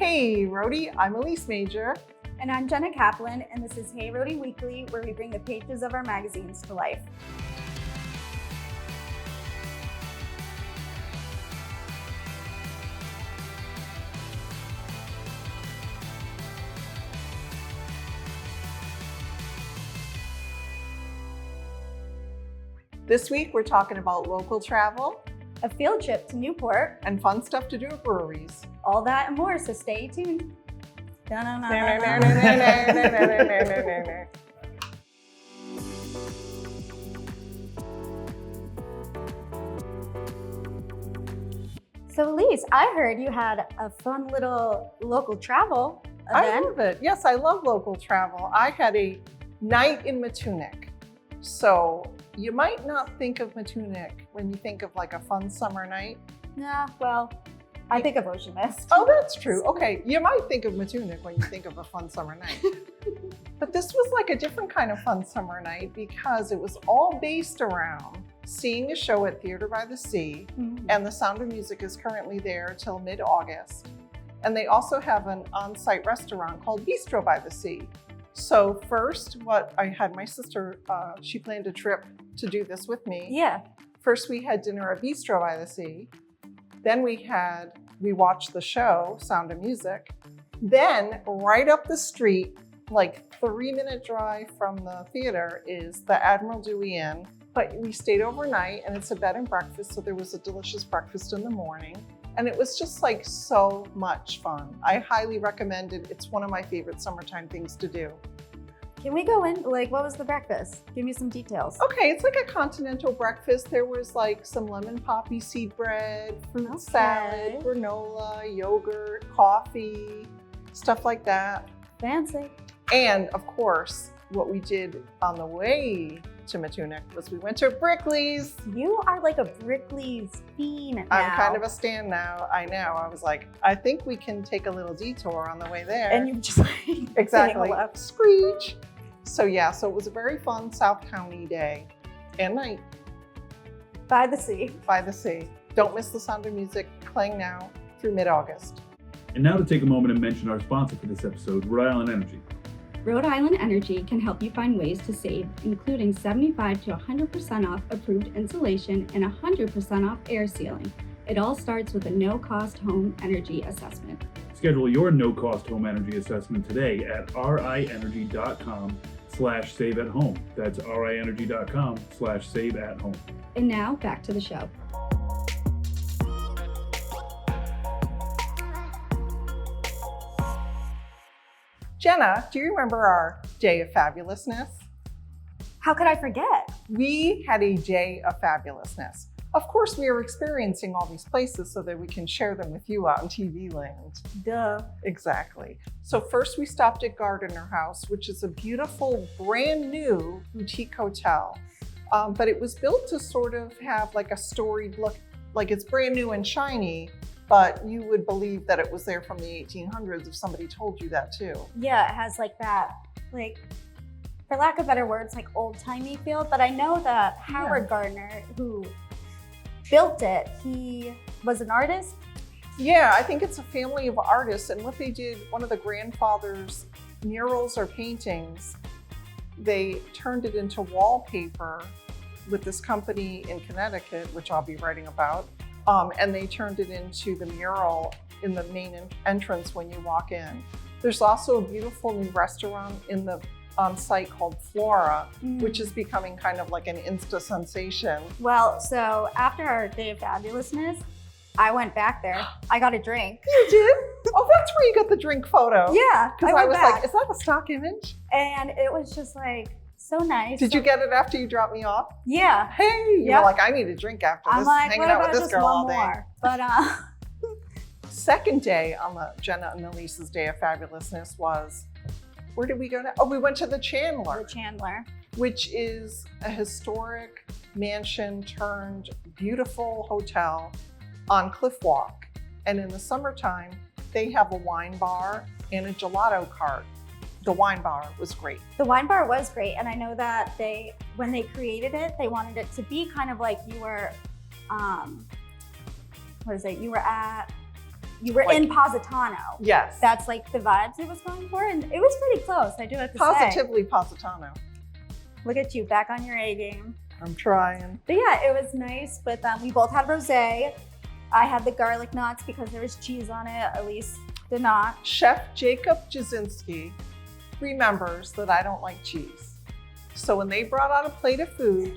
Hey Rhody, I'm Elise Major. And I'm Jenna Kaplan, and this is Hey Rhody Weekly, where we bring the pages of our magazines to life. This week we're talking about local travel, A field trip to Newport, and fun stuff to do at breweries. all that and more, so stay tuned. So Elise, I heard you had a fun little local travel I event. love it. Yes, I love local travel. I had a night in Matunic. So you might not think of Matunic when you think of like a fun summer night. Nah, well, I think of Ocean Mist. Oh, that's true. Okay, you might think of Matunic when you think of a fun summer night. But this was like a different kind of fun summer night because it was all based around seeing a show at Theater by the Sea, and The Sound of Music is currently there till mid-August. And they also have an on-site restaurant called Bistro by the Sea. So first, what I had my sister, she planned a trip to do this with me. Yeah. First, we had dinner at Bistro by the Sea. Then we watched the show, Sound of Music. Then right up the street, like 3-minute drive from the theater, is the Admiral Dewey Inn. But we stayed overnight, and it's a bed and breakfast, so there was a delicious breakfast in the morning. And it was just like so much fun. I highly recommend it. It's one of my favorite summertime things to do. Can we go in? Like, what was the breakfast? Give me some details. Okay, it's like a continental breakfast. There was like some lemon poppy seed bread, fruit Okay. salad, granola, yogurt, coffee, stuff like that. Fancy. And of course, what we did on the way to Matunic was we went to Brickley's. You are like a Brickley's fiend now. I'm kind of a stan now. I know. I was like, I think we can take a little detour on the way there. And you just like exactly saying left. Screech. So yeah, so it was a very fun South County day and night By the sea. by the sea. Don't miss The Sound of Music, playing now through mid-August. And now to take a moment and mention our sponsor for this episode, Rhode Island Energy. Rhode Island Energy can help you find ways to save, including 75 to 100% off approved insulation and 100% off air sealing. It all starts with a no-cost home energy assessment. Schedule your no-cost home energy assessment today at rienergy.com/save-at-home. That's rienergy.com/save-at-home. And now back to the show. Jenna, do you remember our Day of Fabulousness? How could I forget? We had a Day of Fabulousness. Of course, we are experiencing all these places so that we can share them with you out in TV land. Duh. Exactly. So first we stopped at Gardiner House, which is a beautiful, brand new boutique hotel. But it was built to sort of have like a storied look, like it's brand new and shiny, but you would believe that it was there from the 1800s if somebody told you that too. Yeah, it has like that, like, for lack of better words, like old-timey feel. But I know that Howard Gardner, who built it, he was an artist. Yeah, I think it's a family of artists, and what they did, one of the grandfather's murals or paintings, they turned it into wallpaper with this company in Connecticut, which I'll be writing about, and they turned it into the mural in the main entrance when you walk in. There's also a beautiful new restaurant on site called Flora, which is becoming kind of like an Insta sensation. Well, so after our Day of Fabulousness, I went back there. I got a drink. You did? Oh, that's where you got the drink photo. Yeah, Because I went was back. like, is that a stock image? And it was just like so nice. Did you get it after you dropped me off? Yeah. Hey, you Yep. were like, I need a drink after I'm this, like, hanging what out about with this just girl one all day. more? But Second day on the Jenna and Elise's Day of Fabulousness was, where did we go now? Oh, we went to the Chandler, the Chandler. which is a historic mansion turned beautiful hotel on Cliff Walk. And in the summertime, they have a wine bar and a gelato cart. The wine bar was great. The wine bar was great, and I know that when they created it, they wanted it to be kind of like you were, you were at You were Like- in Positano. Yes. That's like the vibes it was going for, and it was pretty close. I do have to say. Positively Positano. Look at you, back on your A game. I'm trying. But yeah, it was nice. But we both had rosé. I had the garlic knots because there was cheese on it. Elise did not. Chef Jacob Jasinski remembers that I don't like cheese. So when they brought out a plate of food,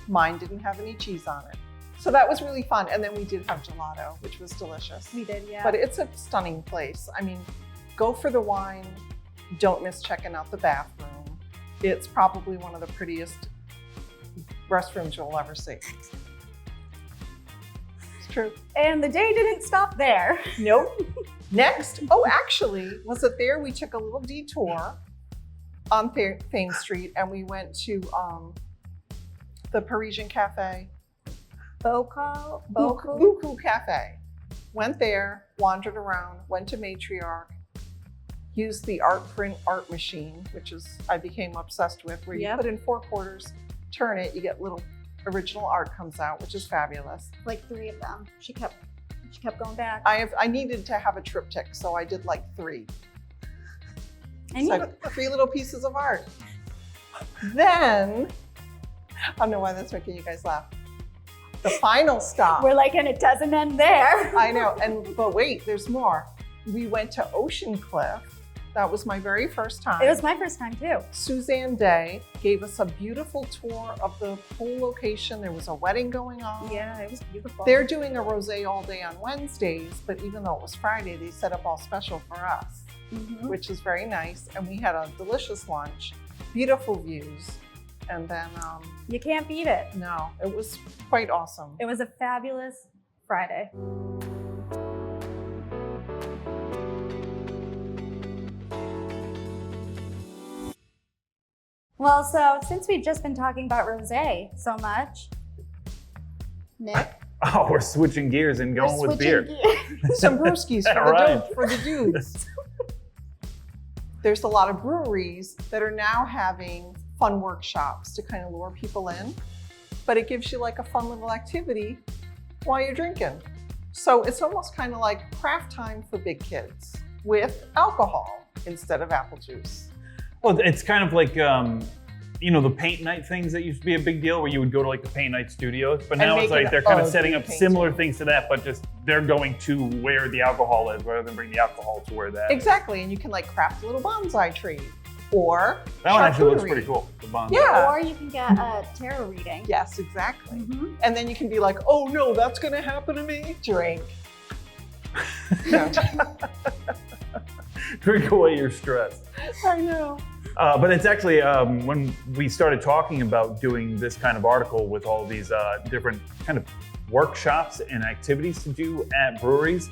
mine didn't have any cheese on it. So that was really fun. And then we did have gelato, which was delicious. We did, yeah. But it's a stunning place. I mean, go for the wine. Don't miss checking out the bathroom. It's probably one of the prettiest restrooms you'll ever see. It's true. And the day didn't stop there. Nope. Next, actually, was it there? We took a little detour on Fame Street and we went to the Parisian Cafe. Beaucoup Cafe. Went there, wandered around, went to Matriarch, used the art print art machine, which I became obsessed with, where you put in 4 quarters, turn it, you get little original art comes out, which is fabulous. Like 3 of them. She kept going back. I needed to have a triptych, so I did like 3. And So 3 little pieces of art. Then, I don't know why that's making you guys laugh. The final stop. we're like, and it doesn't end there. I know, but wait, there's more. We went to Ocean Cliff. That was my very first time. It was my first time too. Suzanne Day gave us a beautiful tour of the pool location. There was a wedding going on. Yeah, it was beautiful. They're doing a rosé all day on Wednesdays, but even though it was Friday, they set up all special for us, which is very nice. And we had a delicious lunch, beautiful views. And then, you can't beat it. no, it was quite awesome. It was a fabulous Friday. Well, so since we've just been talking about rosé so much, Nick, Oh, we're switching gears and going we're with switching beer. gears. Some brewskis for, Right. for the dudes. There's a lot of breweries that are now having fun workshops to kind of lure people in, but it gives you like a fun little activity while you're drinking. So it's almost kind of like craft time for big kids with alcohol instead of apple juice. Well, it's kind of like, the paint night things that used to be a big deal where you would go to like the paint night studios, but And now make it's like an they're kind of ugly setting up painting. similar things to that, but just they're going to where the alcohol is rather than bring the alcohol to where that is. Exactly, and you can like craft a little bonsai tree or That one actually looks charcuterie. pretty cool. The bonsai. Yeah. Or you can get a tarot reading. Yes, exactly. Mhm. And then you can be like, oh no, that's gonna happen to me. Drink. No. Drink away your stress. I know. But it's actually, when we started talking about doing this kind of article with all these different kind of workshops and activities to do at breweries,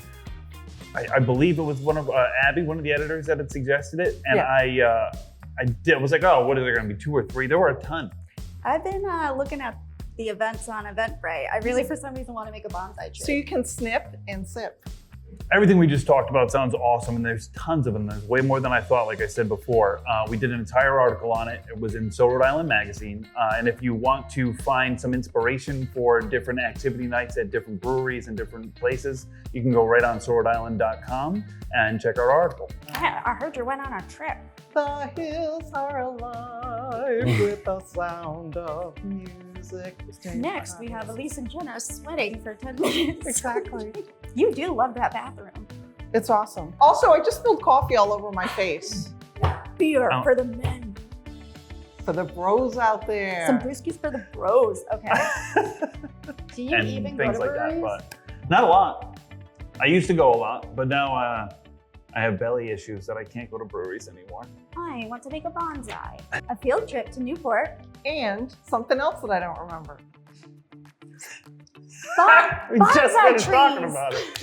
I believe it was one of Abby, one of the editors that had suggested it. And Yeah. I was like, oh, what are there going to be, 2 or 3? There were a ton. I've been looking at the events on Eventbrite. I really, for some reason, want to make a bonsai tree. So you can snip and sip. Everything we just talked about sounds awesome, and there's tons of them. There's way more than I thought, like I said before. We did an entire article on it. It was in Rhode Island Magazine. And if you want to find some inspiration for different activity nights at different breweries and different places, you can go right on rhodeisland.com and check our article. I heard you went on a trip. The hills are alive with the sound of music. Next, we have Elise and Jenna sweating for 10 minutes. Exactly. You do love that bathroom. It's awesome. Also, I just spilled coffee all over my face. Beer Oh. for the men. For the bros out there. Some brewskis for the bros, okay? Do you and even go things to like that, breweries? but not a lot. I used to go a lot, but now I have belly issues that I can't go to breweries anymore. I want to make a bonsai. A field trip to Newport. And something else that I don't remember. We just Bonsai finished talking trees. about it.